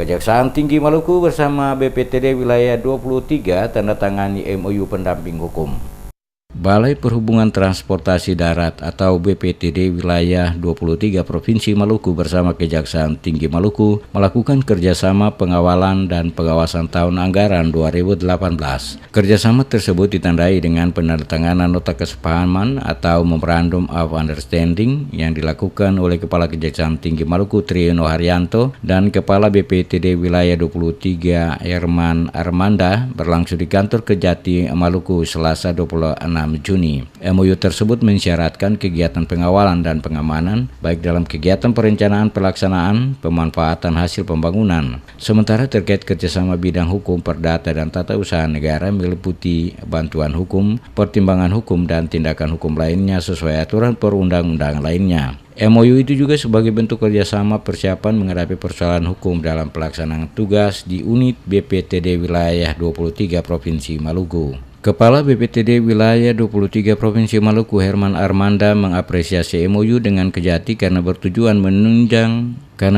Kejaksaan Tinggi Maluku bersama BPTD Wilayah 23 tanda tangani MOU pendamping hukum. Balai Perhubungan Transportasi Darat atau BPTD Wilayah 23 Provinsi Maluku bersama Kejaksaan Tinggi Maluku melakukan kerjasama pengawalan dan pengawasan tahun anggaran 2018. Kerjasama tersebut ditandai dengan penandatanganan nota kesepahaman atau Memorandum of Understanding yang dilakukan oleh Kepala Kejaksaan Tinggi Maluku Triyono Haryanto dan Kepala BPTD Wilayah 23 Herman Armanda berlangsung di kantor Kejati Maluku Selasa 26 Juni. MOU tersebut mensyaratkan kegiatan pengawalan dan pengamanan baik dalam kegiatan perencanaan pelaksanaan pemanfaatan hasil pembangunan. Sementara terkait kerjasama bidang hukum, perdata dan tata usaha negara meliputi bantuan hukum, pertimbangan hukum dan tindakan hukum lainnya sesuai aturan perundang-undangan lainnya. MOU itu juga sebagai bentuk kerjasama persiapan menghadapi persoalan hukum dalam pelaksanaan tugas di unit BPTD Wilayah 23 Provinsi Maluku. Kepala BPTD Wilayah 23 Provinsi Maluku Herman Armanda mengapresiasi MOU dengan Kejati karena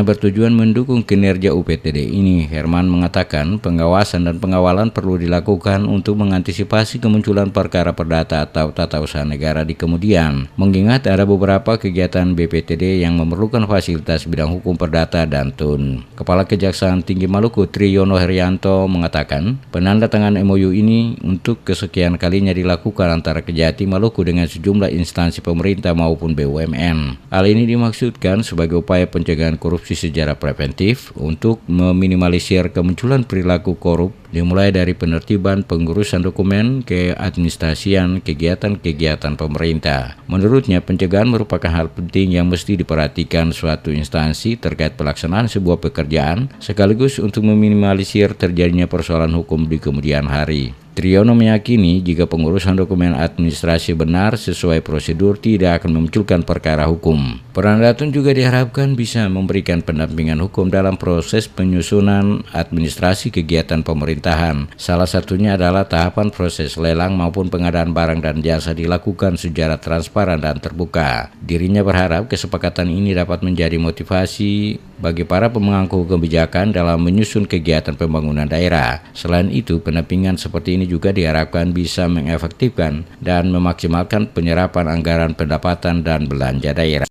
bertujuan mendukung kinerja UPTD ini. Herman mengatakan pengawasan dan pengawalan perlu dilakukan untuk mengantisipasi kemunculan perkara perdata atau tata usaha negara di kemudian. Mengingat ada beberapa kegiatan BPTD yang memerlukan fasilitas bidang hukum perdata dan TUN. Kepala Kejaksaan Tinggi Maluku Triyono Haryanto mengatakan penandatangan MOU ini untuk kesekian kalinya dilakukan antara Kejati Maluku dengan sejumlah instansi pemerintah maupun BUMN. Hal ini dimaksudkan sebagai upaya pencegahan korupsi secara preventif untuk meminimalisir kemunculan perilaku korup dimulai dari penertiban pengurusan dokumen ke administrasian kegiatan-kegiatan pemerintah. Menurutnya, pencegahan merupakan hal penting yang mesti diperhatikan suatu instansi terkait pelaksanaan sebuah pekerjaan sekaligus untuk meminimalisir terjadinya persoalan hukum di kemudian hari. Triyono meyakini jika pengurusan dokumen administrasi benar sesuai prosedur tidak akan memunculkan perkara hukum. Peran Datun juga diharapkan bisa memberikan pendampingan hukum dalam proses penyusunan administrasi kegiatan pemerintahan. Salah satunya adalah tahapan proses lelang maupun pengadaan barang dan jasa dilakukan secara transparan dan terbuka. Dirinya berharap kesepakatan ini dapat menjadi motivasi bagi para pemangku kebijakan dalam menyusun kegiatan pembangunan daerah. Selain itu, pendampingan seperti ini juga diharapkan bisa mengefektifkan dan memaksimalkan penyerapan anggaran pendapatan dan belanja daerah.